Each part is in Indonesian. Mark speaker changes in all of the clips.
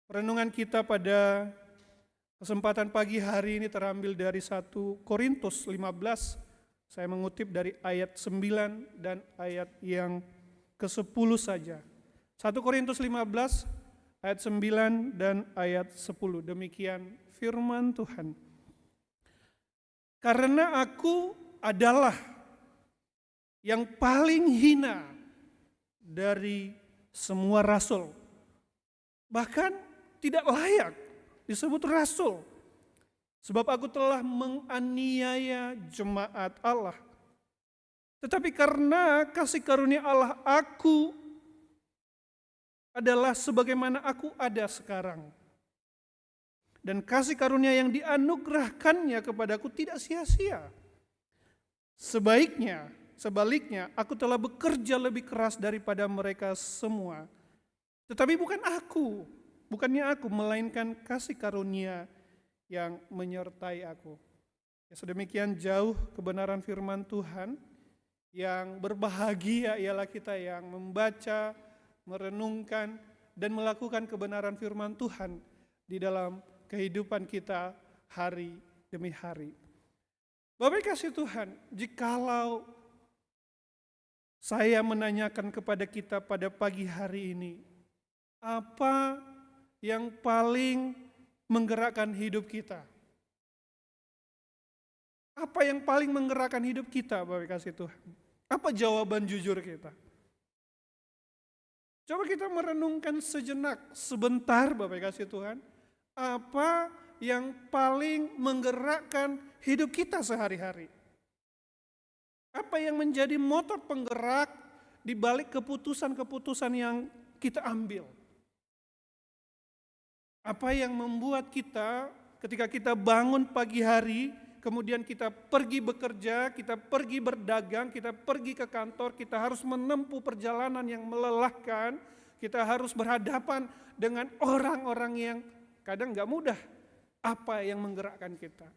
Speaker 1: Renungan kita pada kesempatan pagi hari ini terambil dari 1 Korintus 15. Saya mengutip dari ayat 9 dan ayat yang ke-10 saja. 1 Korintus 15 ayat 9 dan ayat 10. Demikian firman Tuhan. Karena aku adalah yang paling hina dari semua rasul. Bahkan tidak layak disebut rasul. Sebab aku telah menganiaya jemaat Allah. Tetapi karena kasih karunia Allah, aku adalah sebagaimana aku ada sekarang. Dan kasih karunia yang dianugerahkannya kepadaku tidak sia-sia. Sebaliknya, aku telah bekerja lebih keras daripada mereka semua. Tetapi bukannya aku, melainkan kasih karunia yang menyertai aku. Ya, sedemikian jauh kebenaran firman Tuhan, yang berbahagia ialah kita yang membaca, merenungkan, dan melakukan kebenaran firman Tuhan di dalam kehidupan kita hari demi hari. Bapak kasih Tuhan, jikalau saya menanyakan kepada kita pada pagi hari ini, apa yang paling menggerakkan hidup kita? Apa yang paling menggerakkan hidup kita, Bapak kasih Tuhan? Apa jawaban jujur kita? Coba kita merenungkan sebentar Bapak kasih Tuhan. Apa yang paling menggerakkan hidup kita sehari-hari? Apa yang menjadi motor penggerak di balik keputusan-keputusan yang kita ambil? Apa yang membuat kita ketika kita bangun pagi hari, kemudian kita pergi bekerja, kita pergi berdagang, kita pergi ke kantor, kita harus menempuh perjalanan yang melelahkan, kita harus berhadapan dengan orang-orang yang kadang gak mudah. Apa yang menggerakkan kita?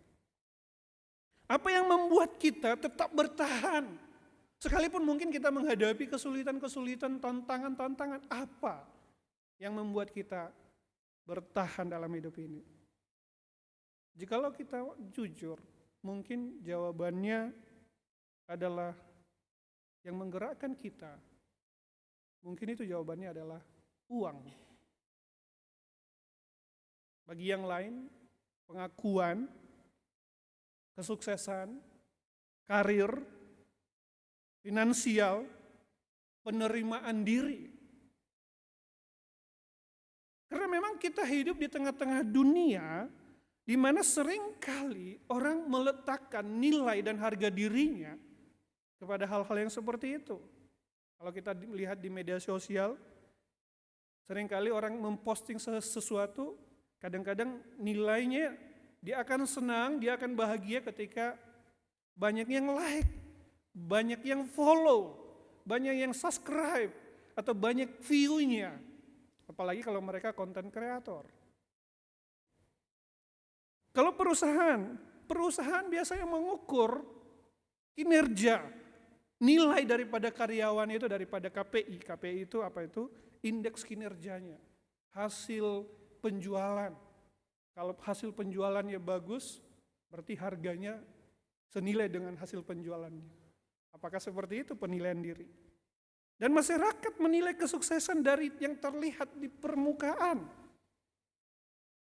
Speaker 1: Apa yang membuat kita tetap bertahan? Sekalipun mungkin kita menghadapi kesulitan-kesulitan, tantangan-tantangan, apa yang membuat kita bertahan dalam hidup ini? Jikalau kita jujur, mungkin jawabannya adalah yang menggerakkan kita. Mungkin itu jawabannya adalah uang. Bagi yang lain, pengakuan, kesuksesan, karir, finansial, penerimaan diri. Karena memang kita hidup di tengah-tengah dunia di mana seringkali orang meletakkan nilai dan harga dirinya kepada hal-hal yang seperti itu. Kalau kita lihat di media sosial, seringkali orang memposting sesuatu, kadang-kadang nilainya dia akan senang, dia akan bahagia ketika banyak yang like, banyak yang follow, banyak yang subscribe, atau banyak view-nya. Apalagi kalau mereka konten kreator. Kalau perusahaan biasanya mengukur kinerja, nilai daripada karyawan itu daripada KPI. KPI itu apa itu? Indeks kinerjanya, hasil penjualan. Kalau hasil penjualannya bagus, berarti harganya senilai dengan hasil penjualannya. Apakah seperti itu penilaian diri? Dan masyarakat menilai kesuksesan dari yang terlihat di permukaan.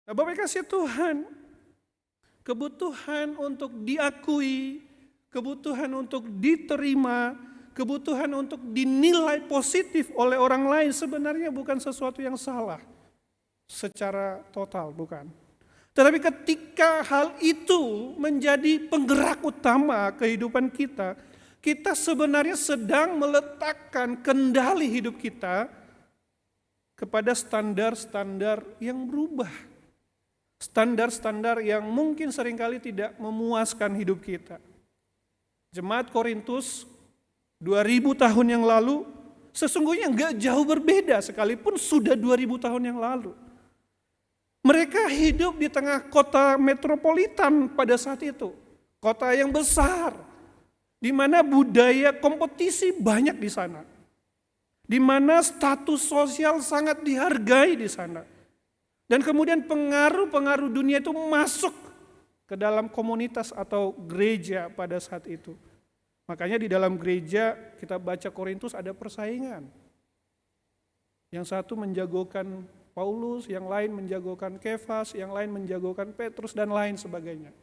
Speaker 1: Nah, Bapak kasih Tuhan, kebutuhan untuk diakui, kebutuhan untuk diterima, kebutuhan untuk dinilai positif oleh orang lain sebenarnya bukan sesuatu yang salah secara total, bukan. Tetapi ketika hal itu menjadi penggerak utama kehidupan kita, kita sebenarnya sedang meletakkan kendali hidup kita kepada standar-standar yang berubah. Standar-standar yang mungkin seringkali tidak memuaskan hidup kita. Jemaat Korintus 2000 tahun yang lalu sesungguhnya enggak jauh berbeda sekalipun sudah 2000 tahun yang lalu. Mereka hidup di tengah kota metropolitan pada saat itu. Kota yang besar, di mana budaya kompetisi banyak di sana. Di mana status sosial sangat dihargai di sana. Dan kemudian pengaruh-pengaruh dunia itu masuk ke dalam komunitas atau gereja pada saat itu. Makanya di dalam gereja kita baca Korintus ada persaingan. Yang satu menjagokan Paulus, yang lain menjagokan Kefas, yang lain menjagokan Petrus dan lain sebagainya.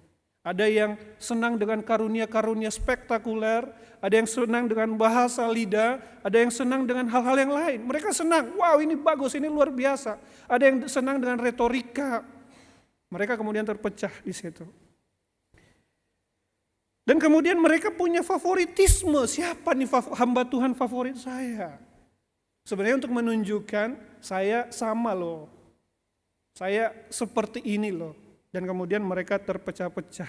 Speaker 1: Ada yang senang dengan karunia-karunia spektakuler, ada yang senang dengan bahasa lidah, ada yang senang dengan hal-hal yang lain. Mereka senang, wow ini bagus, ini luar biasa. Ada yang senang dengan retorika. Mereka kemudian terpecah di situ. Dan kemudian mereka punya favoritisme, siapa nih hamba Tuhan favorit saya? Sebenarnya untuk menunjukkan saya sama loh, saya seperti ini loh. Dan kemudian mereka terpecah-pecah.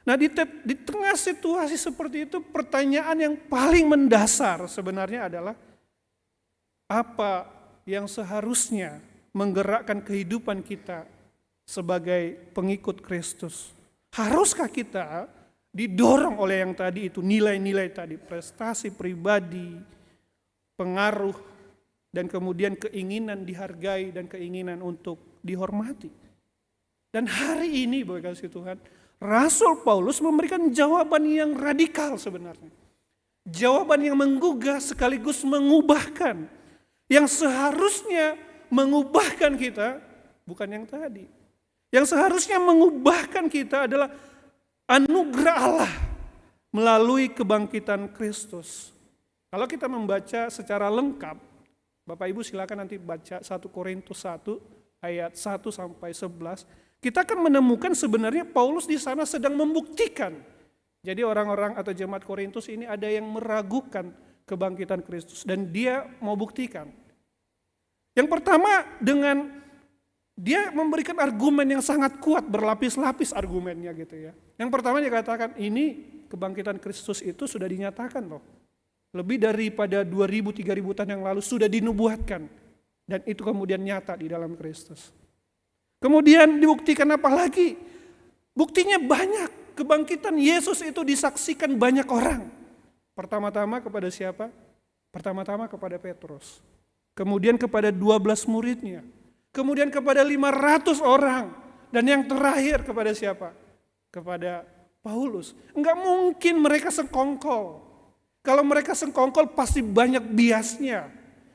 Speaker 1: Nah di tengah situasi seperti itu pertanyaan yang paling mendasar sebenarnya adalah apa yang seharusnya menggerakkan kehidupan kita sebagai pengikut Kristus. Haruskah kita didorong oleh yang tadi itu, nilai-nilai tadi, prestasi pribadi, pengaruh, dan kemudian keinginan dihargai dan keinginan untuk dihormati. Dan hari ini Bapak kasih Tuhan, Rasul Paulus memberikan jawaban yang radikal sebenarnya. Jawaban yang menggugah sekaligus mengubahkan. Yang seharusnya mengubahkan kita, bukan yang tadi. Yang seharusnya mengubahkan kita adalah anugerah Allah melalui kebangkitan Kristus. Kalau kita membaca secara lengkap, Bapak Ibu silakan nanti baca 1 Korintus 1 ayat 1 sampai 11. Kita akan menemukan sebenarnya Paulus di sana sedang membuktikan. Jadi orang-orang atau jemaat Korintus ini ada yang meragukan kebangkitan Kristus dan dia mau buktikan. Yang pertama dengan dia memberikan argumen yang sangat kuat, berlapis-lapis argumennya gitu ya. Yang pertama dia katakan ini kebangkitan Kristus itu sudah dinyatakan loh. Lebih daripada 2000-3000 tahun yang lalu sudah dinubuatkan. Dan itu kemudian nyata di dalam Kristus. Kemudian dibuktikan apa lagi? Buktinya banyak. Kebangkitan Yesus itu disaksikan banyak orang. Pertama-tama kepada siapa? Pertama-tama kepada Petrus. Kemudian kepada 12 muridnya. Kemudian kepada 500 orang. Dan yang terakhir kepada siapa? Kepada Paulus. Enggak mungkin mereka sekongkol. Kalau mereka sekongkol pasti banyak biasnya.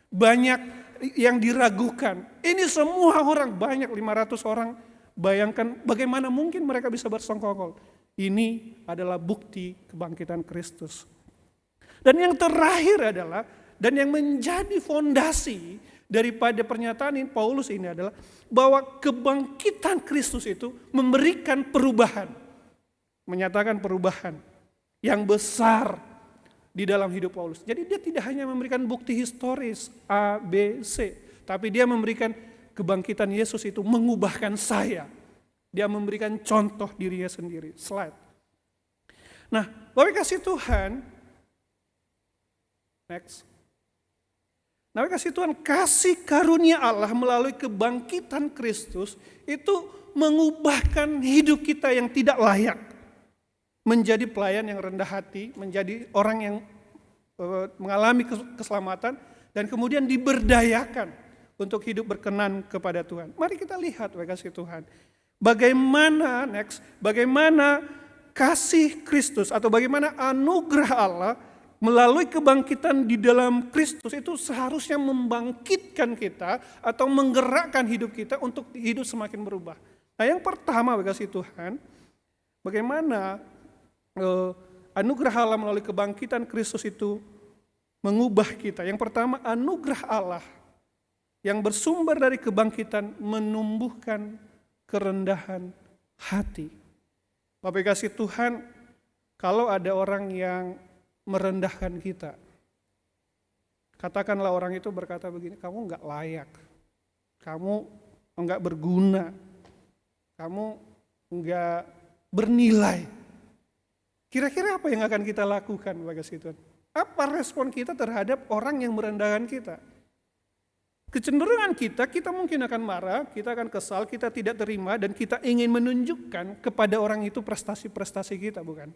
Speaker 1: Banyak yang diragukan. Ini semua orang, banyak 500 orang. Bayangkan bagaimana mungkin mereka bisa bersekongkol. Ini adalah bukti kebangkitan Kristus. Dan yang terakhir adalah, dan yang menjadi fondasi daripada pernyataan ini, Paulus ini adalah, bahwa kebangkitan Kristus itu memberikan perubahan. Menyatakan perubahan yang besar di dalam hidup Paulus. Jadi dia tidak hanya memberikan bukti historis A, B, C. Tapi dia memberikan kebangkitan Yesus itu mengubahkan saya. Dia memberikan contoh dirinya sendiri. Slide. Nah, Bapak kasih Tuhan. Next. Nah, Bapak kasih Tuhan, kasih karunia Allah melalui kebangkitan Kristus itu mengubahkan hidup kita yang tidak layak. Menjadi pelayan yang rendah hati, menjadi orang yang mengalami keselamatan, dan kemudian diberdayakan untuk hidup berkenan kepada Tuhan. Mari kita lihat, kasih Tuhan, bagaimana bagaimana kasih Kristus atau bagaimana anugerah Allah melalui kebangkitan di dalam Kristus itu seharusnya membangkitkan kita atau menggerakkan hidup kita untuk hidup semakin berubah. Nah yang pertama, kasih Tuhan, bagaimana anugerah Allah melalui kebangkitan Kristus itu mengubah kita. Yang pertama, anugerah Allah yang bersumber dari kebangkitan menumbuhkan kerendahan hati. Bapak kasih Tuhan, kalau ada orang yang merendahkan kita, katakanlah orang itu berkata begini, kamu enggak layak, kamu enggak berguna, kamu enggak bernilai. Kira-kira apa yang akan kita lakukan, Bapak kasih Tuhan? Apa respon kita terhadap orang yang merendahkan kita? Kecenderungan kita mungkin akan marah, kita akan kesal, kita tidak terima, dan kita ingin menunjukkan kepada orang itu prestasi-prestasi kita, bukan?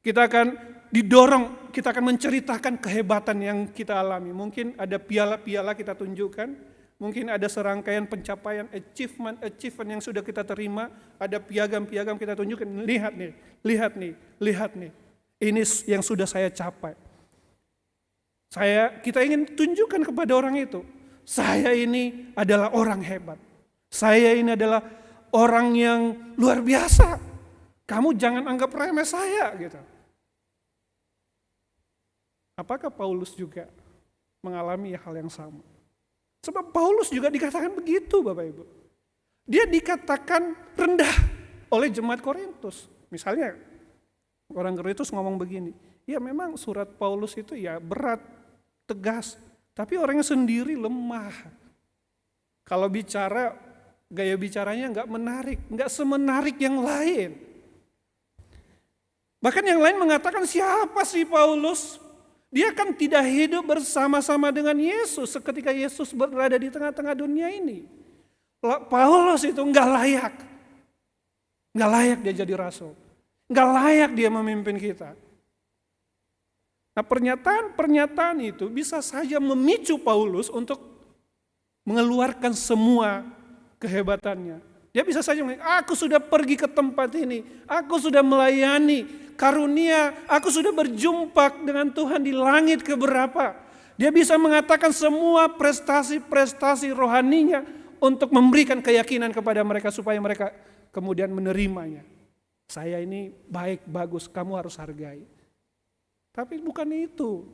Speaker 1: Kita akan didorong, kita akan menceritakan kehebatan yang kita alami. Mungkin ada piala-piala kita tunjukkan, Mungkin ada serangkaian pencapaian, achievement yang sudah kita terima, ada piagam-piagam kita tunjukkan, lihat nih, lihat nih, lihat nih. Ini yang sudah saya capai. Kita ingin tunjukkan kepada orang itu, saya ini adalah orang hebat. Saya ini adalah orang yang luar biasa. Kamu jangan anggap remeh saya gitu. Apakah Paulus juga mengalami hal yang sama? Sebab Paulus juga dikatakan begitu Bapak Ibu. Dia dikatakan rendah oleh jemaat Korintus. Misalnya orang Korintus ngomong begini, ya memang surat Paulus itu ya berat, tegas, tapi orangnya sendiri lemah. Kalau bicara, gaya bicaranya nggak menarik, nggak semenarik yang lain. Bahkan yang lain mengatakan, siapa sih Paulus? Dia kan tidak hidup bersama-sama dengan Yesus ketika Yesus berada di tengah-tengah dunia ini. Paulus itu nggak layak. Nggak layak dia jadi rasul. Nggak layak dia memimpin kita. Nah, pernyataan-pernyataan itu bisa saja memicu Paulus untuk mengeluarkan semua kehebatannya. Dia bisa saja mengatakan, aku sudah pergi ke tempat ini, aku sudah melayani, karunia, aku sudah berjumpa dengan Tuhan di langit keberapa. Dia bisa mengatakan semua prestasi-prestasi rohaninya untuk memberikan keyakinan kepada mereka supaya mereka kemudian menerimanya. Saya ini baik, bagus, kamu harus hargai. Tapi bukan itu.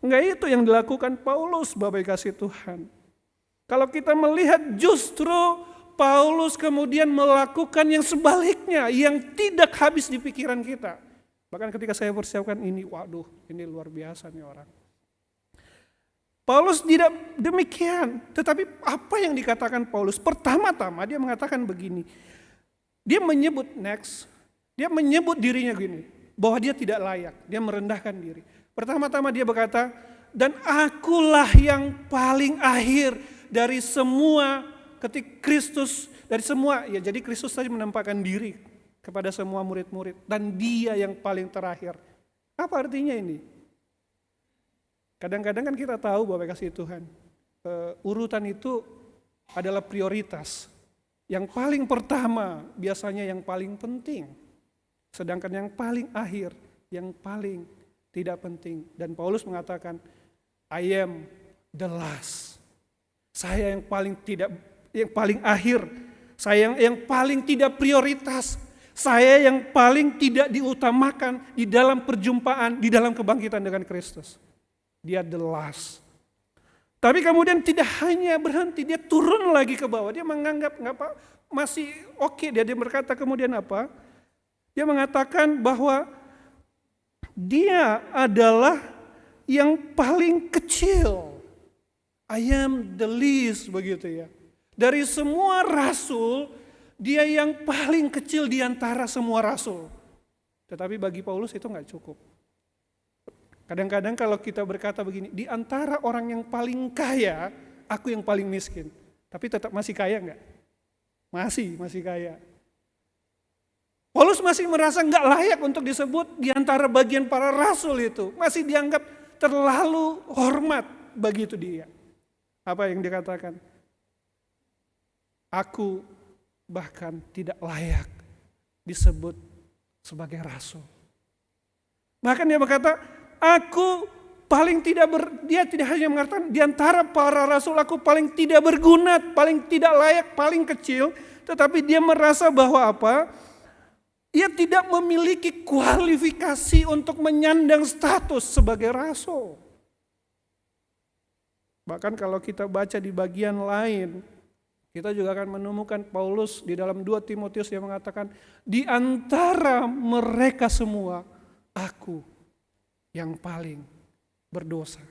Speaker 1: Enggak itu yang dilakukan Paulus, Bapak kasih Tuhan. Kalau kita melihat justru Paulus kemudian melakukan yang sebaliknya, yang tidak habis di pikiran kita. Bahkan ketika saya persiapkan ini, waduh ini luar biasa nih orang. Paulus tidak demikian, tetapi apa yang dikatakan Paulus? Pertama-tama dia mengatakan begini, dia menyebut dia menyebut dirinya gini, bahwa dia tidak layak, dia merendahkan diri. Pertama-tama dia berkata, dan akulah yang paling akhir dari semua ketika Kristus, dari semua, ya jadi Kristus tadi menempatkan diri kepada semua murid-murid, dan dia yang paling terakhir. Apa artinya ini? Kadang-kadang kan kita tahu bahwa kasih Tuhan, urutan itu adalah prioritas. Yang paling pertama biasanya yang paling penting, sedangkan yang paling akhir, yang paling tidak penting. Dan Paulus mengatakan, I am the last. Saya yang paling akhir, saya yang paling tidak prioritas, saya yang paling tidak diutamakan di dalam perjumpaan, di dalam kebangkitan dengan Kristus. Dia the last. Tapi kemudian tidak hanya berhenti, dia turun lagi ke bawah. Dia menganggap masih oke. Dia berkata kemudian apa? Dia mengatakan bahwa dia adalah yang paling kecil. I am the least, begitu ya. Dari semua rasul, dia yang paling kecil di antara semua rasul. Tetapi bagi Paulus itu nggak cukup. Kadang-kadang kalau kita berkata begini, di antara orang yang paling kaya, aku yang paling miskin. Tapi tetap masih kaya nggak? Masih kaya. Paulus masih merasa nggak layak untuk disebut di antara bagian para rasul itu. Masih dianggap terlalu hormat begitu dia. Apa yang dikatakan? Aku bahkan tidak layak disebut sebagai rasul. Bahkan dia berkata, aku paling dia tidak hanya mengatakan di antara para rasul aku paling tidak berguna, paling tidak layak, paling kecil, tetapi dia merasa bahwa apa? Ia tidak memiliki kualifikasi untuk menyandang status sebagai rasul. Bahkan kalau kita baca di bagian lain, kita juga akan menemukan Paulus di dalam 2 Timotius yang mengatakan, di antara mereka semua, aku yang paling berdosa.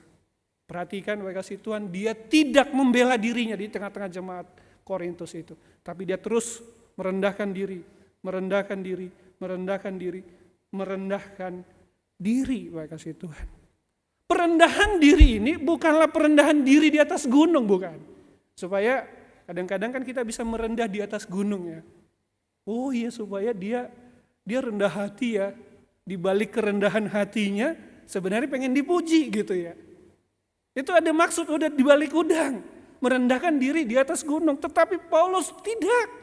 Speaker 1: Perhatikan Bapak kasih Tuhan, dia tidak membela dirinya di tengah-tengah jemaat Korintus itu. Tapi dia terus merendahkan diri, merendahkan diri, merendahkan diri, merendahkan diri Bapak kasih Tuhan. Perendahan diri ini bukanlah perendahan diri di atas gunung, bukan. Supaya kadang-kadang kan kita bisa merendah di atas gunung ya. Oh iya, supaya dia rendah hati ya. Di balik kerendahan hatinya sebenarnya pengen dipuji gitu ya. Itu ada maksud udah di balik udang. merendahkan diri di atas gunung. Tetapi Paulus tidak.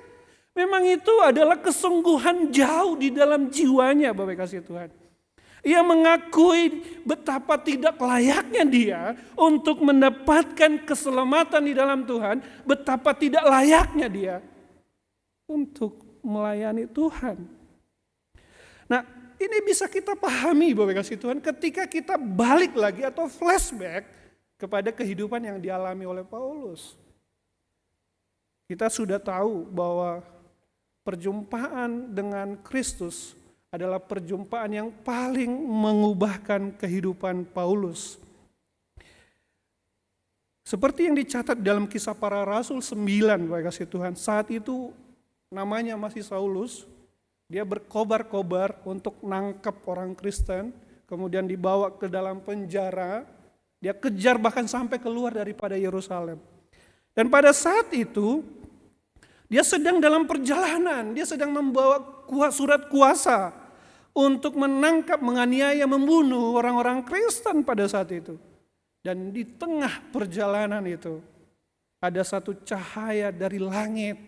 Speaker 1: Memang itu adalah kesungguhan jauh di dalam jiwanya, Bapak kasih Tuhan. Ia mengakui betapa tidak layaknya dia untuk mendapatkan keselamatan di dalam Tuhan. Betapa tidak layaknya dia untuk melayani Tuhan. Nah, ini bisa kita pahami Bapak kasih Tuhan ketika kita balik lagi atau flashback kepada kehidupan yang dialami oleh Paulus. Kita sudah tahu bahwa perjumpaan dengan Kristus adalah perjumpaan yang paling mengubahkan kehidupan Paulus. Seperti yang dicatat dalam Kisah Para Rasul 9, Bapak kasih Tuhan. Saat itu namanya masih Saulus, dia berkobar-kobar untuk nangkap orang Kristen, kemudian dibawa ke dalam penjara, dia kejar bahkan sampai keluar daripada Yerusalem. Dan pada saat itu, dia sedang dalam perjalanan, dia sedang membawa surat kuasa untuk menangkap, menganiaya, membunuh orang-orang Kristen pada saat itu. Dan di tengah perjalanan itu, ada satu cahaya dari langit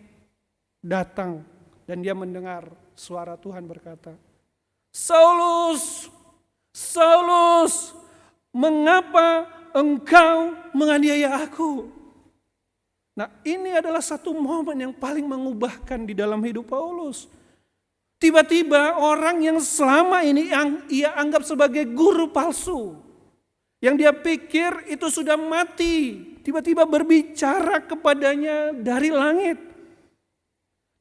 Speaker 1: datang dan dia mendengar suara Tuhan berkata, "Saulus, Saulus, mengapa engkau menganiaya aku?" Nah, ini adalah satu momen yang paling mengubahkan di dalam hidup Paulus. Tiba-tiba orang yang selama ini yang ia anggap sebagai guru palsu, yang dia pikir itu sudah mati, tiba-tiba berbicara kepadanya dari langit.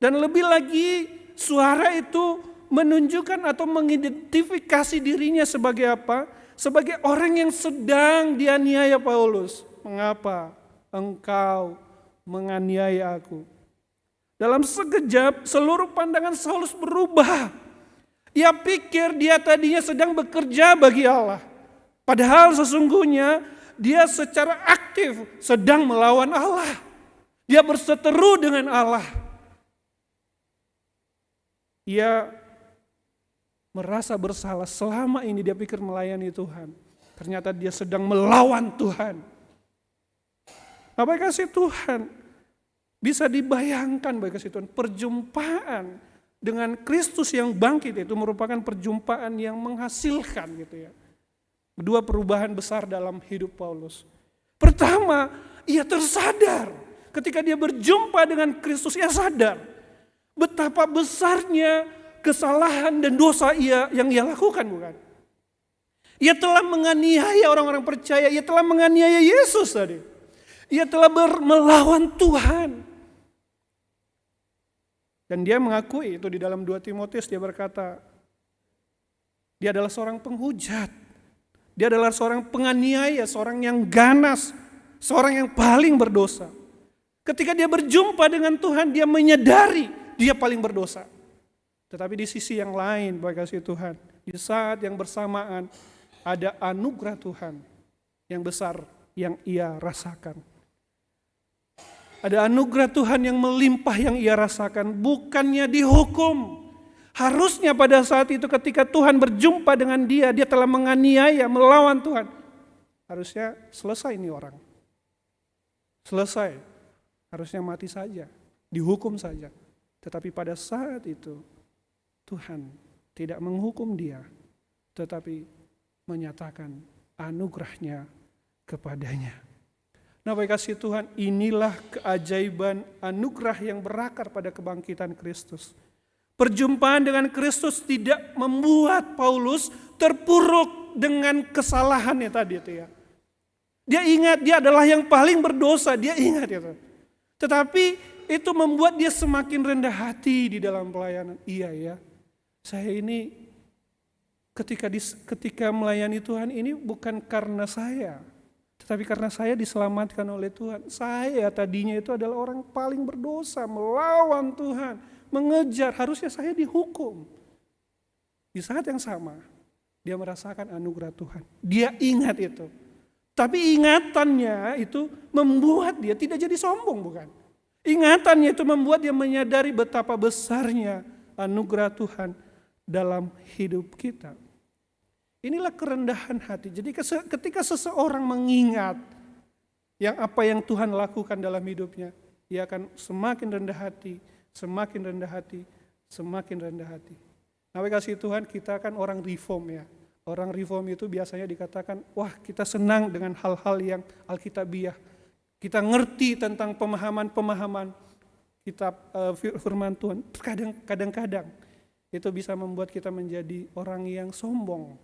Speaker 1: Dan lebih lagi suara itu menunjukkan atau mengidentifikasi dirinya sebagai apa? Sebagai orang yang sedang dianiaya Paulus. Mengapa engkau menganiaya aku? Dalam sekejap seluruh pandangan Saulus berubah. Ia pikir dia tadinya sedang bekerja bagi Allah. Padahal sesungguhnya dia secara aktif sedang melawan Allah. Dia berseteru dengan Allah. Ia merasa bersalah selama ini dia pikir melayani Tuhan. Ternyata dia sedang melawan Tuhan. Bapak kasih Tuhan, bisa dibayangkan Bapak kasih Tuhan, perjumpaan dengan Kristus yang bangkit itu merupakan perjumpaan yang menghasilkan gitu ya. Dua perubahan besar dalam hidup Paulus. Pertama, ia tersadar ketika dia berjumpa dengan Kristus, ia sadar betapa besarnya kesalahan dan dosa yang ia lakukan, bukan? Ia telah menganiaya orang-orang percaya, ia telah menganiaya Yesus tadi. Ia telah melawan Tuhan. Dan dia mengakui itu di dalam 2 Timotius, dia berkata, dia adalah seorang penghujat. Dia adalah seorang penganiaya, seorang yang ganas, seorang yang paling berdosa. Ketika dia berjumpa dengan Tuhan, dia menyadari dia paling berdosa. Tetapi di sisi yang lain, Bapak kasih Tuhan, di saat yang bersamaan ada anugerah Tuhan yang besar yang ia rasakan. Ada anugerah Tuhan yang melimpah yang ia rasakan, bukannya dihukum. Harusnya pada saat itu ketika Tuhan berjumpa dengan dia telah menganiaya, melawan Tuhan. Harusnya selesai ini orang. Selesai, harusnya mati saja, dihukum saja. Tetapi pada saat itu Tuhan tidak menghukum dia, tetapi menyatakan anugerahnya kepadanya. Nah, Bapak kasih Tuhan, inilah keajaiban anugerah yang berakar pada kebangkitan Kristus. Perjumpaan dengan Kristus tidak membuat Paulus terpuruk dengan kesalahannya tadi itu ya. Dia ingat dia adalah yang paling berdosa, dia ingat itu. Tetapi itu membuat dia semakin rendah hati di dalam pelayanan. Iya ya, saya ini ketika melayani Tuhan ini bukan karena saya, tetapi karena saya diselamatkan oleh Tuhan. Saya tadinya itu adalah orang paling berdosa, melawan Tuhan, mengejar, harusnya saya dihukum. Di saat yang sama, dia merasakan anugerah Tuhan. Dia ingat itu. Tapi ingatannya itu membuat dia tidak jadi sombong, bukan? Ingatannya itu membuat dia menyadari betapa besarnya anugerah Tuhan dalam hidup kita. Inilah kerendahan hati. Jadi ketika seseorang mengingat yang apa yang Tuhan lakukan dalam hidupnya, dia akan semakin rendah hati, semakin rendah hati, semakin rendah hati. Nah, kasih Tuhan, kita kan orang reform ya. Orang reform itu biasanya dikatakan, wah kita senang dengan hal-hal yang alkitabiah. Kita ngerti tentang pemahaman-pemahaman kitab firman Tuhan. Kadang-kadang itu bisa membuat kita menjadi orang yang sombong.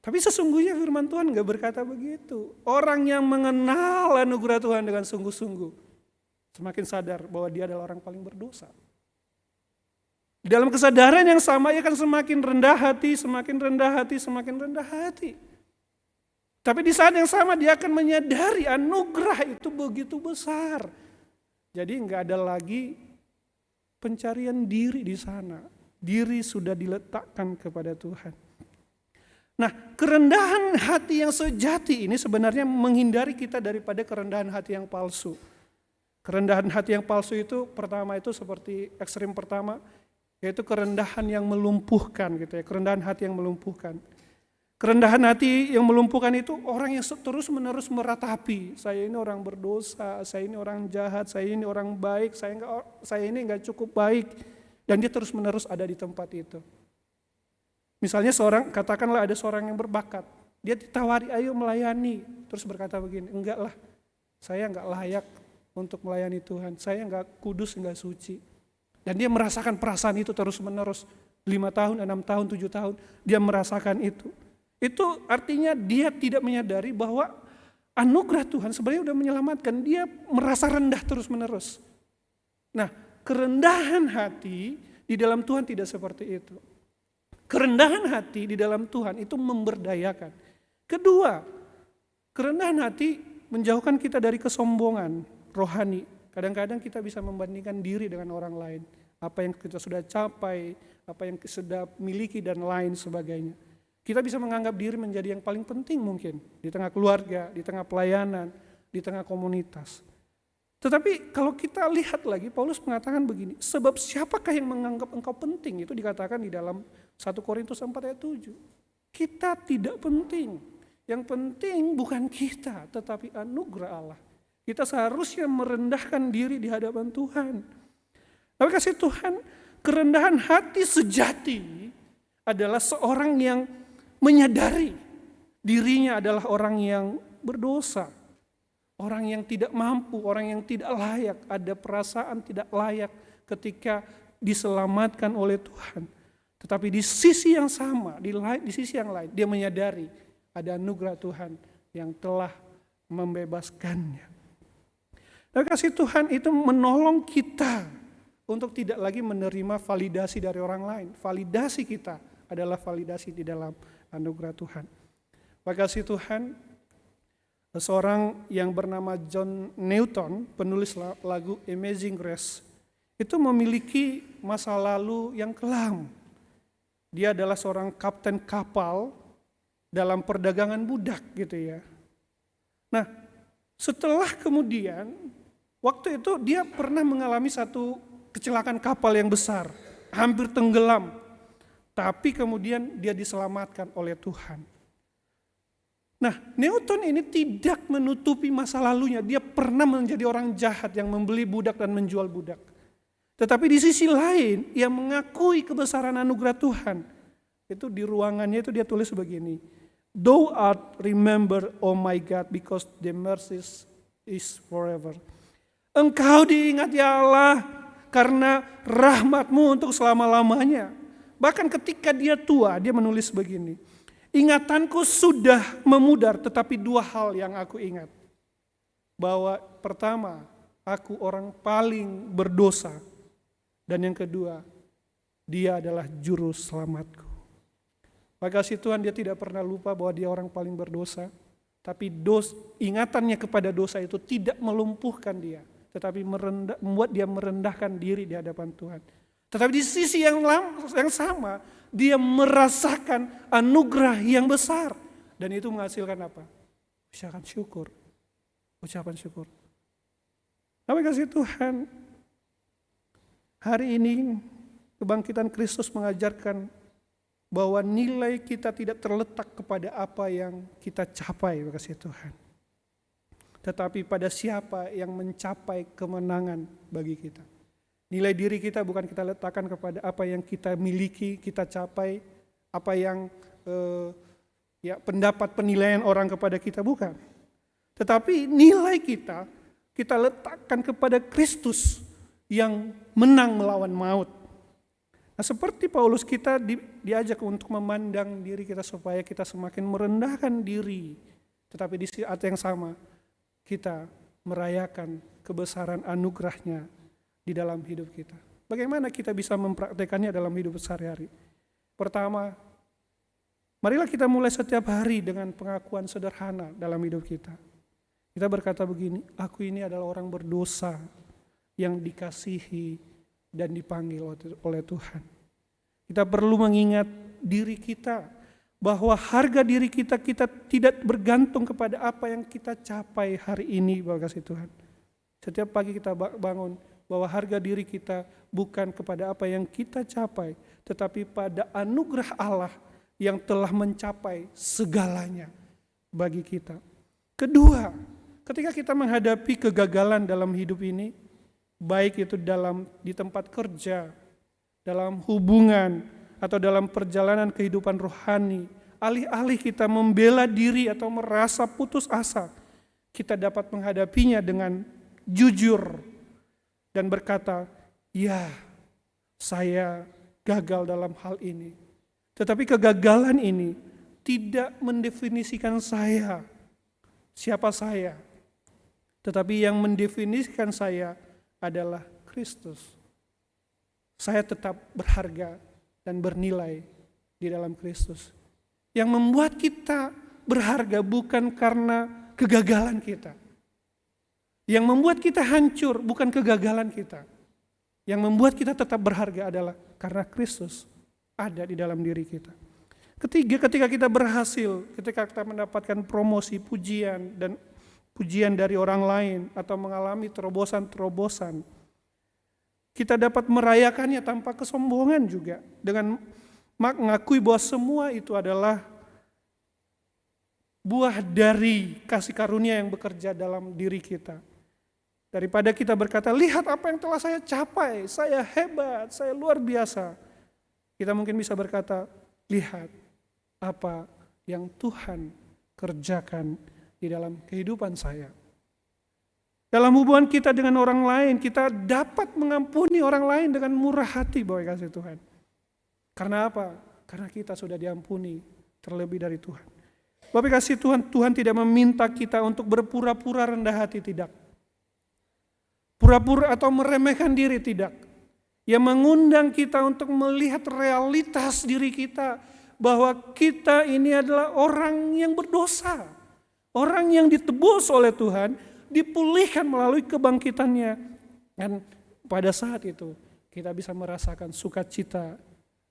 Speaker 1: Tapi sesungguhnya firman Tuhan gak berkata begitu. Orang yang mengenal anugerah Tuhan dengan sungguh-sungguh semakin sadar bahwa dia adalah orang paling berdosa. Dalam kesadaran yang sama, ia akan semakin rendah hati, semakin rendah hati, semakin rendah hati. Tapi di saat yang sama dia akan menyadari anugerah itu begitu besar. Jadi enggak ada lagi pencarian diri di sana. Diri sudah diletakkan kepada Tuhan. Nah, kerendahan hati yang sejati ini sebenarnya menghindari kita daripada kerendahan hati yang palsu. Kerendahan hati yang palsu itu pertama itu seperti ekstrim pertama, yaitu kerendahan yang melumpuhkan gitu ya, kerendahan hati yang melumpuhkan. Kerendahan hati yang melumpuhkan itu orang yang terus-menerus meratapi, saya ini orang berdosa, saya ini orang jahat, saya ini orang baik, saya ini enggak cukup baik, dan dia terus-menerus ada di tempat itu. Misalnya katakanlah ada seorang yang berbakat, dia ditawari ayo melayani, terus berkata begini, enggak lah, saya enggak layak untuk melayani Tuhan, saya enggak kudus, enggak suci. Dan dia merasakan perasaan itu terus-menerus, 5 tahun, 6 tahun, 7 tahun, dia merasakan itu. Itu artinya dia tidak menyadari bahwa anugerah Tuhan sebenarnya sudah menyelamatkan, dia merasa rendah terus-menerus. Nah, kerendahan hati di dalam Tuhan tidak seperti itu. Kerendahan hati di dalam Tuhan itu memberdayakan. Kedua, kerendahan hati menjauhkan kita dari kesombongan rohani. Kadang-kadang kita bisa membandingkan diri dengan orang lain. Apa yang kita sudah capai, apa yang sudah miliki dan lain sebagainya. Kita bisa menganggap diri menjadi yang paling penting mungkin. Di tengah keluarga, di tengah pelayanan, di tengah komunitas. Tetapi kalau kita lihat lagi, Paulus mengatakan begini, sebab siapakah yang menganggap engkau penting? Itu dikatakan di dalam 1 Korintus 4 ayat 7. Kita tidak penting. Yang penting bukan kita, tetapi anugerah Allah. Kita seharusnya merendahkan diri di hadapan Tuhan. Tapi kasih Tuhan, kerendahan hati sejati adalah seorang yang menyadari dirinya adalah orang yang berdosa. Orang yang tidak mampu, orang yang tidak layak, ada perasaan tidak layak ketika diselamatkan oleh Tuhan. Tetapi di sisi yang sama, di sisi yang lain, dia menyadari ada anugerah Tuhan yang telah membebaskannya. Dan kasih Tuhan itu menolong kita untuk tidak lagi menerima validasi dari orang lain. Validasi kita adalah validasi di dalam anugerah Tuhan. Kasih Tuhan, seorang yang bernama John Newton, penulis lagu Amazing Grace, itu memiliki masa lalu yang kelam. Dia adalah seorang kapten kapal dalam perdagangan budak gitu ya. Nah, setelah kemudian, waktu itu dia pernah mengalami satu kecelakaan kapal yang besar, hampir tenggelam. Tapi kemudian dia diselamatkan oleh Tuhan. Nah, Newton ini tidak menutupi masa lalunya. Dia pernah menjadi orang jahat yang membeli budak dan menjual budak. Tetapi di sisi lain, ia mengakui kebesaran anugerah Tuhan. Itu di ruangannya itu dia tulis begini. Thou art remember, oh my God, because the mercies is forever. Engkau diingat ya Allah, karena rahmatmu untuk selama-lamanya. Bahkan ketika dia tua, dia menulis begini. Ingatanku sudah memudar, tetapi 2 hal yang aku ingat. Bahwa pertama, aku orang paling berdosa. Dan yang kedua, dia adalah juru selamatku. Makasih Tuhan, dia tidak pernah lupa bahwa dia orang paling berdosa. Tapi ingatannya kepada dosa itu tidak melumpuhkan dia. Tetapi membuat dia merendahkan diri di hadapan Tuhan. Tetapi di sisi yang sama, dia merasakan anugerah yang besar. Dan itu menghasilkan apa? Ucapan syukur. Ucapan syukur. Tapi kasih Tuhan, hari ini kebangkitan Kristus mengajarkan bahwa nilai kita tidak terletak kepada apa yang kita capai, kasih Tuhan. tetapi pada siapa yang mencapai kemenangan bagi kita. Nilai diri kita bukan kita letakkan kepada apa yang kita miliki, kita capai, apa yang pendapat penilaian orang kepada kita, bukan. Tetapi nilai kita letakkan kepada Kristus yang menang melawan maut. Nah, seperti Paulus, kita diajak untuk memandang diri kita supaya kita semakin merendahkan diri. Tetapi di saat yang sama kita merayakan kebesaran anugerahnya di dalam hidup kita. Bagaimana kita bisa mempraktekannya dalam hidup sehari-hari? Pertama, marilah kita mulai setiap hari dengan pengakuan sederhana dalam hidup kita. Kita berkata begini, aku ini adalah orang berdosa yang dikasihi dan dipanggil oleh Tuhan. Kita perlu mengingat diri kita bahwa harga diri kita tidak bergantung kepada apa yang kita capai hari ini, Bapak kasih Tuhan. Setiap pagi kita bangun bahwa harga diri kita bukan kepada apa yang kita capai, tetapi pada anugerah Allah yang telah mencapai segalanya bagi kita. Kedua, ketika kita menghadapi kegagalan dalam hidup ini, baik itu di tempat kerja, dalam hubungan, atau dalam perjalanan kehidupan rohani, alih-alih kita membela diri atau merasa putus asa, kita dapat menghadapinya dengan jujur dan berkata, ya, saya gagal dalam hal ini. Tetapi kegagalan ini tidak mendefinisikan saya, siapa saya. Tetapi yang mendefinisikan saya adalah Kristus. Saya tetap berharga dan bernilai di dalam Kristus. Yang membuat kita berharga bukan karena kegagalan kita. Yang membuat kita hancur bukan kegagalan kita. Yang membuat kita tetap berharga adalah karena Kristus ada di dalam diri kita. Ketiga, ketika kita berhasil, ketika kita mendapatkan promosi, pujian dari orang lain atau mengalami terobosan-terobosan, kita dapat merayakannya tanpa kesombongan juga, dengan mengakui bahwa semua itu adalah buah dari kasih karunia yang bekerja dalam diri kita. Daripada kita berkata, lihat apa yang telah saya capai, saya hebat, saya luar biasa. Kita mungkin bisa berkata, lihat apa yang Tuhan kerjakan di dalam kehidupan saya. Dalam hubungan kita dengan orang lain, kita dapat mengampuni orang lain dengan murah hati, Bapak kasih Tuhan. Karena apa? Karena kita sudah diampuni terlebih dari Tuhan. Bapak kasih Tuhan, Tuhan tidak meminta kita untuk berpura-pura rendah hati, tidak. Pura-pura atau meremehkan diri, tidak. Yang mengundang kita untuk melihat realitas diri kita, bahwa kita ini adalah orang yang berdosa. Orang yang ditebus oleh Tuhan, dipulihkan melalui kebangkitannya. Dan pada saat itu kita bisa merasakan sukacita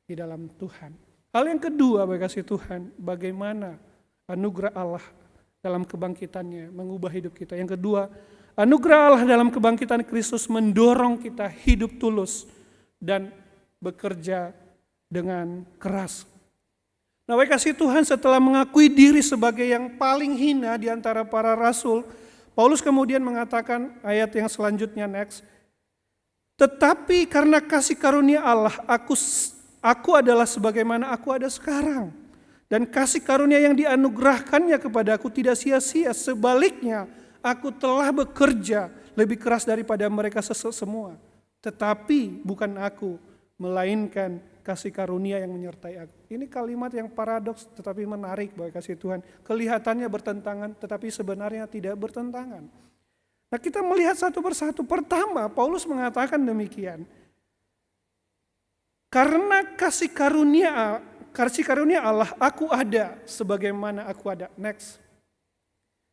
Speaker 1: di dalam Tuhan. Hal yang kedua, Bapak kasih Tuhan, bagaimana anugerah Allah dalam kebangkitannya mengubah hidup kita. Yang kedua, anugerah Allah dalam kebangkitan Kristus mendorong kita hidup tulus dan bekerja dengan keras. Nah, Bapak kasih Tuhan, setelah mengakui diri sebagai yang paling hina di antara para rasul, Paulus kemudian mengatakan ayat yang selanjutnya, next. Tetapi karena kasih karunia Allah, aku adalah sebagaimana aku ada sekarang. Dan kasih karunia yang dianugerahkannya kepada aku tidak sia-sia. Sebaliknya, aku telah bekerja lebih keras daripada mereka semua. Tetapi bukan aku, melainkan kasih karunia yang menyertai aku. Ini kalimat yang paradoks tetapi menarik, Bapak kasih Tuhan. Kelihatannya bertentangan tetapi sebenarnya tidak bertentangan. Nah, kita melihat satu persatu. Pertama, Paulus mengatakan demikian. Karena kasih karunia Allah, aku ada sebagaimana aku ada. Next.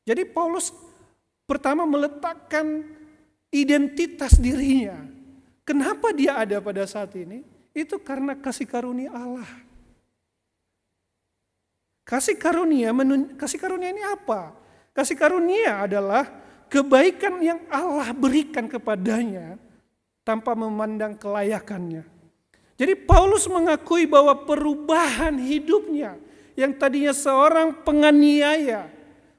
Speaker 1: Jadi Paulus pertama meletakkan identitas dirinya. Kenapa dia ada pada saat ini? Itu karena kasih karunia Allah. Kasih karunia ini apa? Kasih karunia adalah kebaikan yang Allah berikan kepadanya tanpa memandang kelayakannya. Jadi Paulus mengakui bahwa perubahan hidupnya yang tadinya seorang penganiaya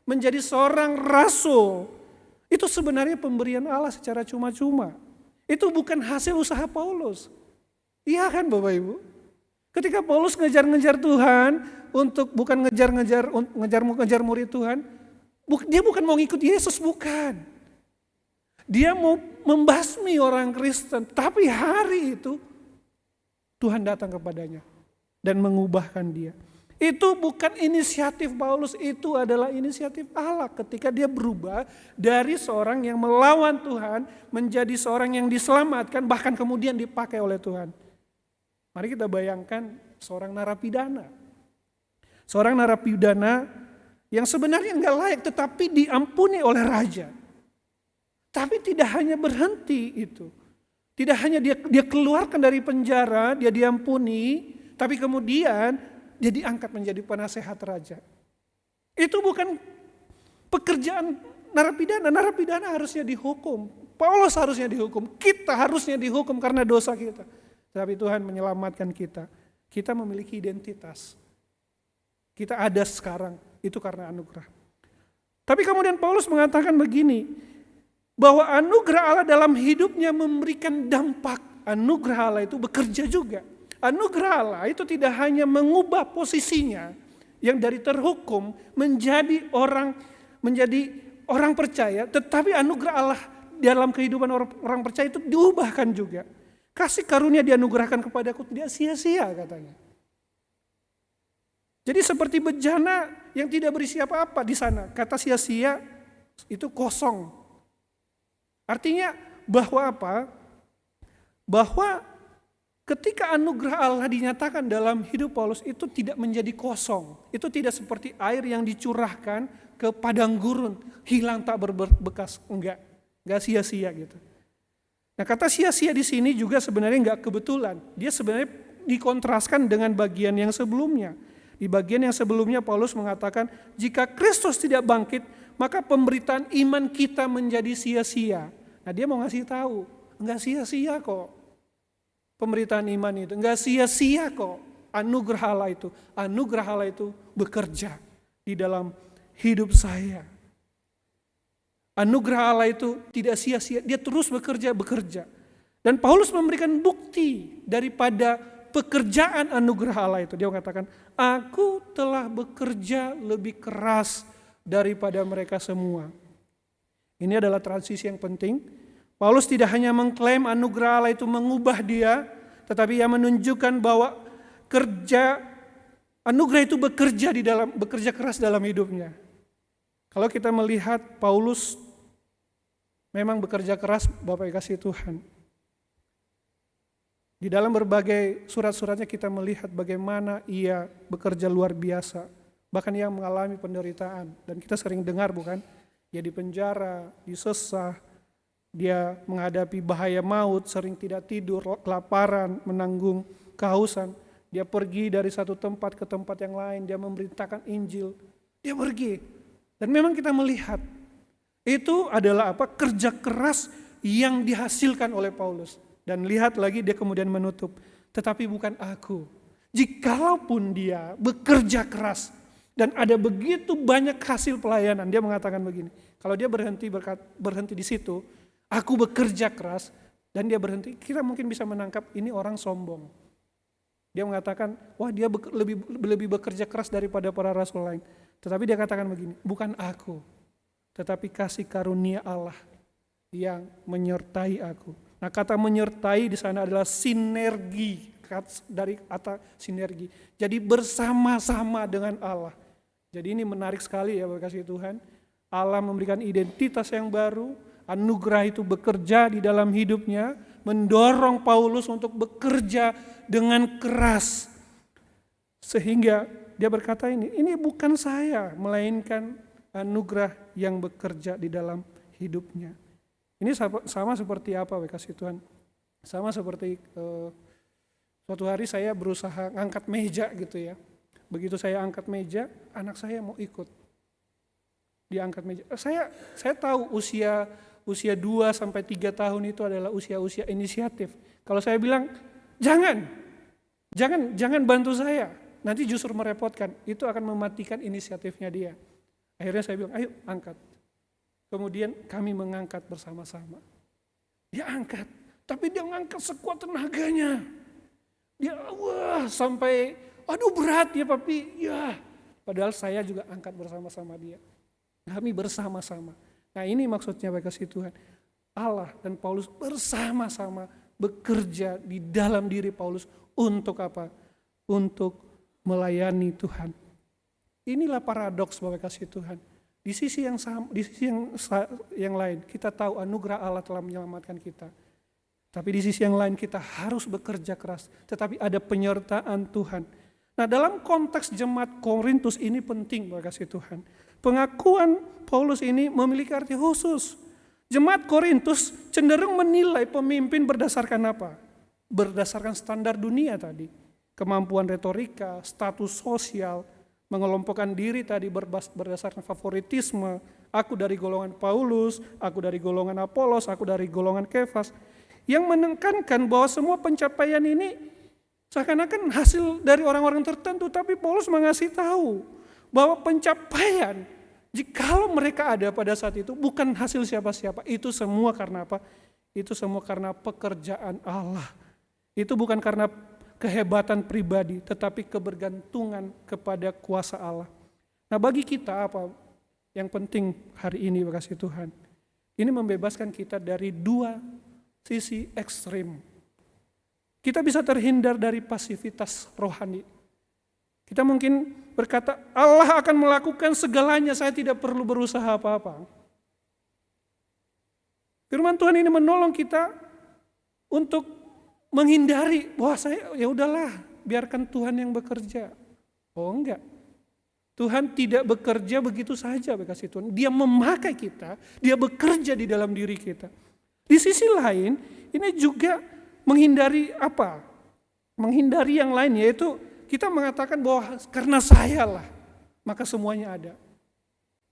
Speaker 1: menjadi seorang rasul Itu sebenarnya pemberian Allah secara cuma-cuma. Itu bukan hasil usaha Paulus. Iya kan Bapak Ibu? Ketika Paulus ngejar-ngejar Tuhan, bukan ngejar murid Tuhan, dia bukan mau ngikut Yesus, bukan. Dia mau membasmi orang Kristen, tapi hari itu Tuhan datang kepadanya dan mengubahkan dia. Itu bukan inisiatif Paulus, itu adalah inisiatif Allah ketika dia berubah dari seorang yang melawan Tuhan menjadi seorang yang diselamatkan, bahkan kemudian dipakai oleh Tuhan. Mari kita bayangkan seorang narapidana. Seorang narapidana yang sebenarnya enggak layak tetapi diampuni oleh raja. Tapi tidak hanya berhenti itu. Tidak hanya dia keluarkan dari penjara, dia diampuni, tapi kemudian dia diangkat menjadi penasehat raja. Itu bukan pekerjaan narapidana. Narapidana harusnya dihukum. Paulus harusnya dihukum. Kita harusnya dihukum karena dosa kita. Tapi Tuhan menyelamatkan kita. Kita memiliki identitas. Kita ada sekarang. Itu karena anugerah. Tapi kemudian Paulus mengatakan begini. Bahwa anugerah Allah dalam hidupnya memberikan dampak. Anugerah Allah itu bekerja juga. Anugerah Allah itu tidak hanya mengubah posisinya yang dari terhukum menjadi orang percaya, tetapi anugerah Allah dalam kehidupan orang percaya itu diubahkan juga. Kasih karunia dianugerahkan kepadaku tidak sia-sia katanya. Jadi seperti bejana yang tidak berisi apa-apa di sana. Kata sia-sia itu kosong. Artinya bahwa apa? Bahwa ketika anugerah Allah dinyatakan dalam hidup Paulus itu tidak menjadi kosong. Itu tidak seperti air yang dicurahkan ke padang gurun, hilang tak berbekas. Enggak sia-sia gitu. Nah kata sia-sia di sini juga sebenarnya enggak kebetulan. Dia sebenarnya dikontraskan dengan bagian yang sebelumnya. Di bagian yang sebelumnya Paulus mengatakan jika Kristus tidak bangkit maka pemberitaan iman kita menjadi sia-sia. Nah dia mau ngasih tahu, enggak sia-sia kok. Pemberitaan iman itu enggak sia-sia kok. Anugerah Allah itu bekerja di dalam hidup saya. Anugerah Allah itu tidak sia-sia, dia terus bekerja. Dan Paulus memberikan bukti daripada pekerjaan anugerah Allah itu. Dia mengatakan, aku telah bekerja lebih keras daripada mereka semua. Ini adalah transisi yang penting. Paulus tidak hanya mengklaim anugerah Allah itu mengubah dia, tetapi ia menunjukkan bahwa anugerah itu bekerja keras dalam hidupnya. Kalau kita melihat Paulus memang bekerja keras, Bapak kasih Tuhan. Di dalam berbagai surat-suratnya kita melihat bagaimana ia bekerja luar biasa. Bahkan ia mengalami penderitaan. Dan kita sering dengar bukan? Dia di penjara, disesah, dia menghadapi bahaya maut, sering tidak tidur, kelaparan, menanggung kehausan. Dia pergi dari satu tempat ke tempat yang lain, dia memberitakan Injil. Dia pergi. Dan memang kita melihat, itu adalah kerja keras yang dihasilkan oleh Paulus. Dan lihat lagi dia kemudian menutup, tetapi bukan aku. Jikalaupun dia bekerja keras, dan ada begitu banyak hasil pelayanan, dia mengatakan begini, kalau dia berhenti di situ, aku bekerja keras, dan dia berhenti, kita mungkin bisa menangkap ini orang sombong. Dia mengatakan, wah dia lebih bekerja keras daripada para rasul lain. Tetapi dia katakan begini, bukan aku, tetapi kasih karunia Allah yang menyertai aku. Nah kata menyertai di sana adalah sinergi, dari kata sinergi. Jadi bersama-sama dengan Allah. Jadi ini menarik sekali ya Bapak kasih Tuhan. Allah memberikan identitas yang baru, anugerah itu bekerja di dalam hidupnya, mendorong Paulus untuk bekerja dengan keras. Sehingga dia berkata ini bukan saya, melainkan anugerah yang bekerja di dalam hidupnya. Ini sama seperti apa Bapak kasih Tuhan? Sama seperti suatu hari saya berusaha ngangkat meja gitu ya. Begitu saya angkat meja, anak saya mau ikut. Dia angkat meja. Saya tahu usia 2 sampai 3 tahun itu adalah usia-usia inisiatif. Kalau saya bilang, jangan bantu saya, nanti justru merepotkan. Itu akan mematikan inisiatifnya dia. Akhirnya saya bilang, ayo angkat. Kemudian kami mengangkat bersama-sama. Dia angkat, tapi dia mengangkat sekuat tenaganya. Dia sampai aduh berat ya papi, ya. Padahal saya juga angkat bersama-sama dia. Kami bersama-sama. Nah ini maksudnya baik kasih Tuhan. Allah dan Paulus bersama-sama bekerja di dalam diri Paulus untuk apa? Untuk melayani Tuhan. Inilah paradoks baik kasih Tuhan. Di sisi yang sama, di sisi yang lain kita tahu anugerah Allah telah menyelamatkan kita. Tapi di sisi yang lain kita harus bekerja keras. Tetapi ada penyertaan Tuhan. Nah dalam konteks jemaat Korintus ini penting baik kasih Tuhan. Pengakuan Paulus ini memiliki arti khusus. Jemaat Korintus cenderung menilai pemimpin berdasarkan apa? Berdasarkan standar dunia tadi. Kemampuan retorika, status sosial, mengelompokkan diri tadi berdasarkan favoritisme. Aku dari golongan Paulus, aku dari golongan Apolos, aku dari golongan Kefas. Yang menekankan bahwa semua pencapaian ini seakan-akan hasil dari orang-orang tertentu. Tapi Paulus mengasih tahu bahwa pencapaian jikalau mereka ada pada saat itu bukan hasil siapa-siapa, itu semua karena apa? Itu semua karena pekerjaan Allah. Itu bukan karena kehebatan pribadi, tetapi kebergantungan kepada kuasa Allah. Nah bagi kita apa yang penting hari ini kasih Tuhan? Ini membebaskan kita dari dua sisi ekstrim. Kita bisa terhindar dari pasivitas rohani. Kita mungkin berkata, Allah akan melakukan segalanya, saya tidak perlu berusaha apa-apa. Firman Tuhan ini menolong kita untuk menghindari, wah saya ya udahlah, biarkan Tuhan yang bekerja. Oh enggak. Tuhan tidak bekerja begitu saja, kasih Tuhan. Dia memakai kita, dia bekerja di dalam diri kita. Di sisi lain, ini juga menghindari apa? Menghindari yang lain, yaitu kita mengatakan bahwa karena saya lah, maka semuanya ada.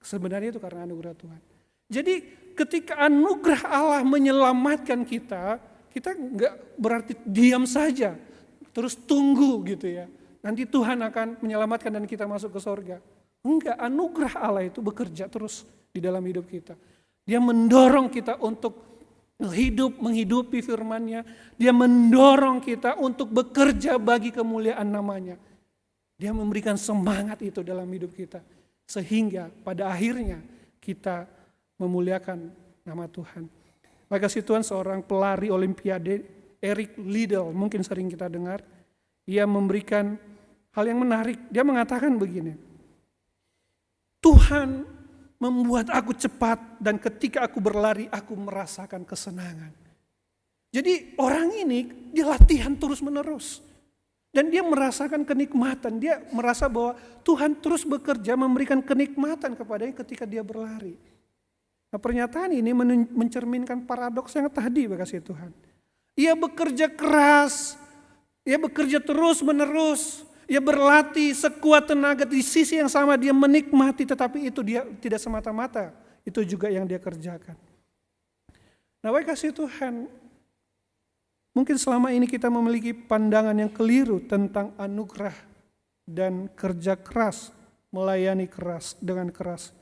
Speaker 1: Sebenarnya itu karena anugerah Tuhan. Jadi ketika anugerah Allah menyelamatkan kita, kita enggak berarti diam saja, terus tunggu gitu ya. Nanti Tuhan akan menyelamatkan dan kita masuk ke sorga. Enggak, anugerah Allah itu bekerja terus di dalam hidup kita. Dia mendorong kita untuk menghidupi firman-Nya. Dia mendorong kita untuk bekerja bagi kemuliaan namanya. Dia memberikan semangat itu dalam hidup kita. Sehingga pada akhirnya kita memuliakan nama Tuhan. Maka kasih Tuhan, seorang pelari olimpiade, Eric Liddell, mungkin sering kita dengar. Ia memberikan hal yang menarik. Dia mengatakan begini. Tuhan membuat aku cepat dan ketika aku berlari aku merasakan kesenangan. Jadi orang ini dia latihan terus menerus. Dan dia merasakan kenikmatan. Dia merasa bahwa Tuhan terus bekerja memberikan kenikmatan kepadanya ketika dia berlari. Nah, pernyataan ini mencerminkan paradoks yang tadi kasih Tuhan. Ia bekerja keras. Ia bekerja terus menerus. Ia berlatih sekuat tenaga, di sisi yang sama dia menikmati, tetapi itu dia tidak semata-mata. Itu juga yang dia kerjakan. Nah, baik kasih Tuhan, mungkin selama ini kita memiliki pandangan yang keliru tentang anugerah dan kerja keras, melayani keras dengan keras.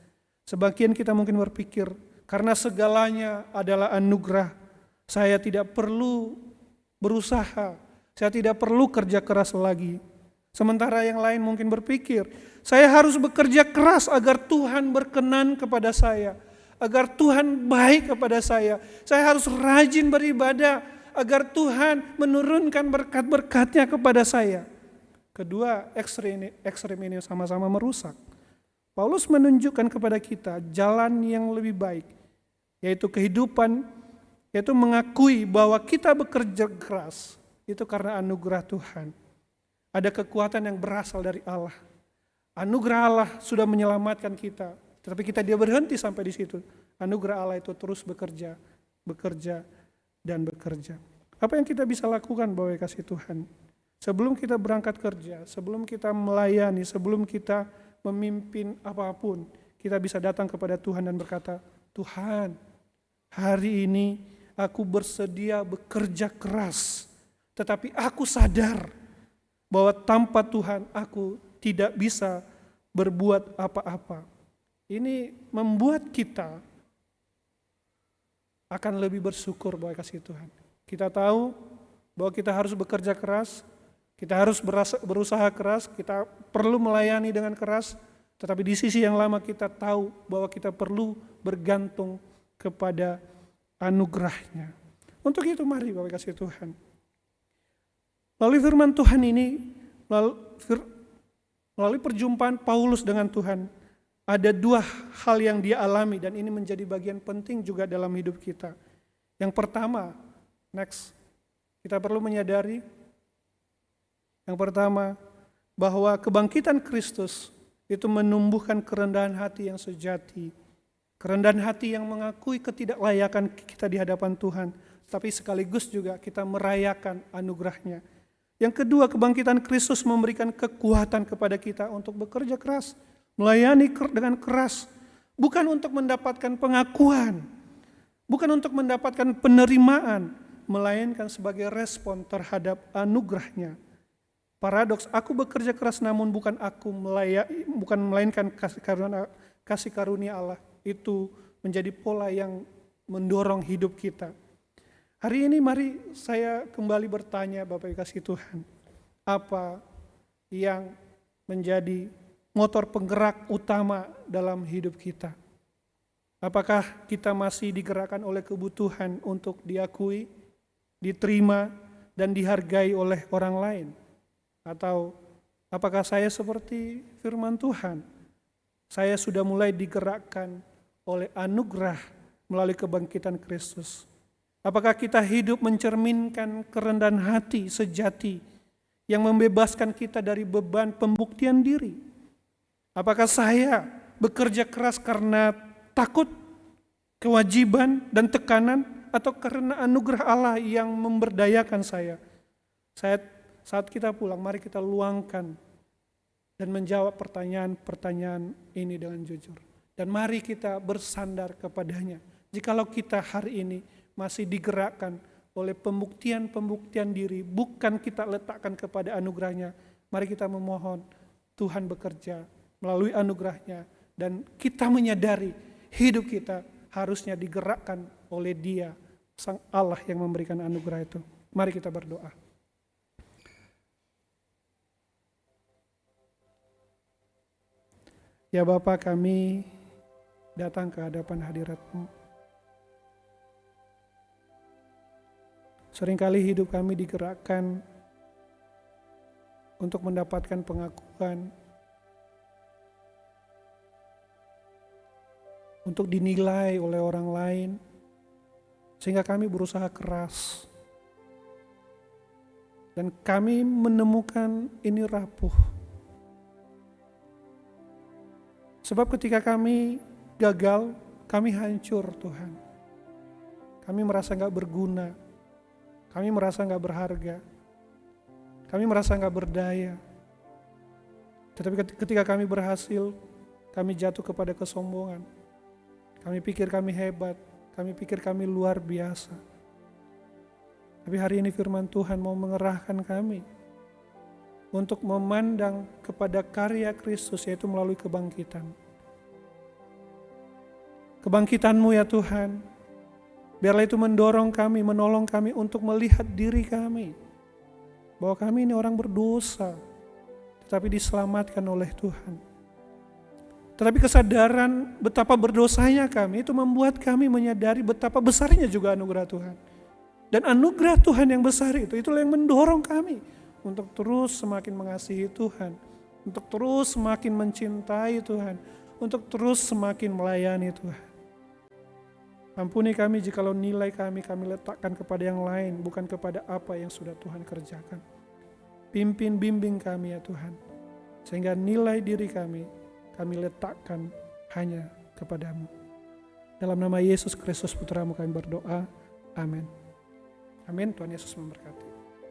Speaker 1: Sebagian kita mungkin berpikir, karena segalanya adalah anugerah, saya tidak perlu berusaha, saya tidak perlu kerja keras lagi. Sementara yang lain mungkin berpikir, saya harus bekerja keras agar Tuhan berkenan kepada saya. Agar Tuhan baik kepada saya. Saya harus rajin beribadah agar Tuhan menurunkan berkat-berkatnya kepada saya. Kedua ekstrem ini sama-sama merusak. Paulus menunjukkan kepada kita jalan yang lebih baik. Yaitu kehidupan, yaitu mengakui bahwa kita bekerja keras. Itu karena anugerah Tuhan. Ada kekuatan yang berasal dari Allah. Anugerah Allah sudah menyelamatkan kita. Tetapi kita dia berhenti sampai di situ. Anugerah Allah itu terus bekerja, dan bekerja. Apa yang kita bisa lakukan Bapak kasih Tuhan? Sebelum kita berangkat kerja, sebelum kita melayani, sebelum kita memimpin apapun, kita bisa datang kepada Tuhan dan berkata, Tuhan, hari ini aku bersedia bekerja keras. Tetapi aku sadar bahwa tanpa Tuhan aku tidak bisa berbuat apa-apa. Ini membuat kita akan lebih bersyukur bahwa kasih Tuhan. Kita tahu bahwa kita harus bekerja keras, kita harus berusaha keras, kita perlu melayani dengan keras, tetapi di sisi yang lama kita tahu bahwa kita perlu bergantung kepada anugerahnya. Untuk itu mari Bapak kasih Tuhan. Melalui firman Tuhan ini, melalui perjumpaan Paulus dengan Tuhan, ada dua hal yang dia alami dan ini menjadi bagian penting juga dalam hidup kita. Yang pertama, kita perlu menyadari, yang pertama, bahwa kebangkitan Kristus itu menumbuhkan kerendahan hati yang sejati. Kerendahan hati yang mengakui ketidaklayakan kita di hadapan Tuhan, tapi sekaligus juga kita merayakan anugerahnya. Yang kedua, kebangkitan Kristus memberikan kekuatan kepada kita untuk bekerja keras, melayani dengan keras, bukan untuk mendapatkan pengakuan, bukan untuk mendapatkan penerimaan, melainkan sebagai respon terhadap anugerahnya. Paradoks, aku bekerja keras namun bukan melainkan kasih karunia Allah. Itu menjadi pola yang mendorong hidup kita. Hari ini mari saya kembali bertanya Bapak Ibu kasih Tuhan, apa yang menjadi motor penggerak utama dalam hidup kita? Apakah kita masih digerakkan oleh kebutuhan untuk diakui, diterima, dan dihargai oleh orang lain? Atau apakah saya seperti firman Tuhan? Saya sudah mulai digerakkan oleh anugerah melalui kebangkitan Kristus. Apakah kita hidup mencerminkan kerendahan hati sejati yang membebaskan kita dari beban pembuktian diri? Apakah saya bekerja keras karena takut, kewajiban, dan tekanan, atau karena anugerah Allah yang memberdayakan saya? Saat kita pulang, mari kita luangkan dan menjawab pertanyaan-pertanyaan ini dengan jujur. Dan mari kita bersandar kepadanya. Jikalau kita hari ini masih digerakkan oleh pembuktian diri, bukan kita letakkan kepada anugerahnya, mari kita memohon Tuhan bekerja melalui anugerahnya, dan kita menyadari hidup kita harusnya digerakkan oleh Dia, Sang Allah yang memberikan anugerah itu. Mari kita berdoa. Ya Bapa, kami datang ke hadapan hadirat-Mu. Seringkali hidup kami digerakkan untuk mendapatkan pengakuan, untuk dinilai oleh orang lain, sehingga kami berusaha keras. Dan kami menemukan ini rapuh. Sebab ketika kami gagal, kami hancur Tuhan. Kami merasa gak berguna. Kami merasa gak berharga. Kami merasa gak berdaya. Tetapi ketika kami berhasil, kami jatuh kepada kesombongan. Kami pikir kami hebat. Kami pikir kami luar biasa. Tapi hari ini firman Tuhan mau mengerahkan kami untuk memandang kepada karya Kristus, yaitu melalui kebangkitan. Kebangkitan-Mu ya Tuhan, biarlah itu mendorong kami, menolong kami untuk melihat diri kami, bahwa kami ini orang berdosa, tetapi diselamatkan oleh Tuhan. Tetapi kesadaran betapa berdosanya kami, itu membuat kami menyadari betapa besarnya juga anugerah Tuhan. Dan anugerah Tuhan yang besar itulah yang mendorong kami untuk terus semakin mengasihi Tuhan, untuk terus semakin mencintai Tuhan, untuk terus semakin melayani Tuhan. Ampuni kami jikalau nilai kami letakkan kepada yang lain, bukan kepada apa yang sudah Tuhan kerjakan. Pimpin, bimbing kami ya Tuhan, sehingga nilai diri kami letakkan hanya kepada-Mu. Dalam nama Yesus Kristus Putra-Mu kami berdoa, amin. Amin. Tuhan Yesus memberkati.